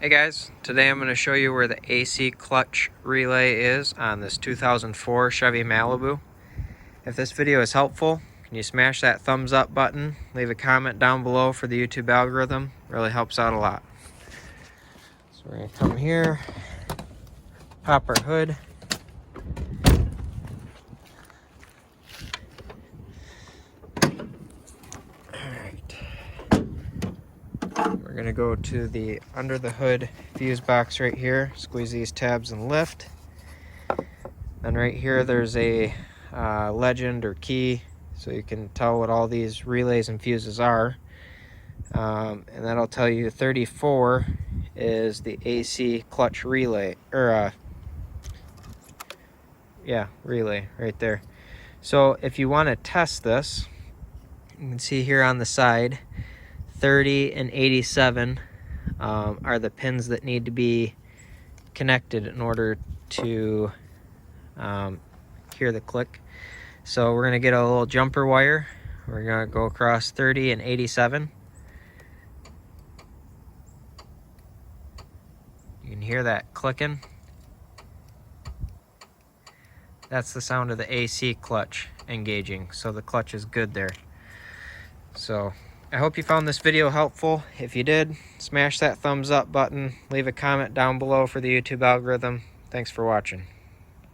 Hey guys, today I'm going to show you where the AC clutch relay is on this 2004 Chevy Malibu. If this video is helpful, can you smash that thumbs up button, leave a comment down below for the YouTube algorithm, really helps out a lot. So we're going to come here, pop our hood. We're going to go to the under the hood fuse box right here, squeeze these tabs and lift. Then right here there's a legend or key, so you can tell what all these relays and fuses are. And that'll tell you 34 is the AC clutch relay, or relay right there. So if you want to test this, you can see here on the side 30 and 87 are the pins that need to be connected in order to hear the click. So we're going to get a little jumper wire. We're going to go across 30 and 87. You can hear that clicking. That's the sound of the AC clutch engaging, so the clutch is good there. So I hope you found this video helpful. If you did, smash that thumbs up button, leave a comment down below for the YouTube algorithm. Thanks for watching.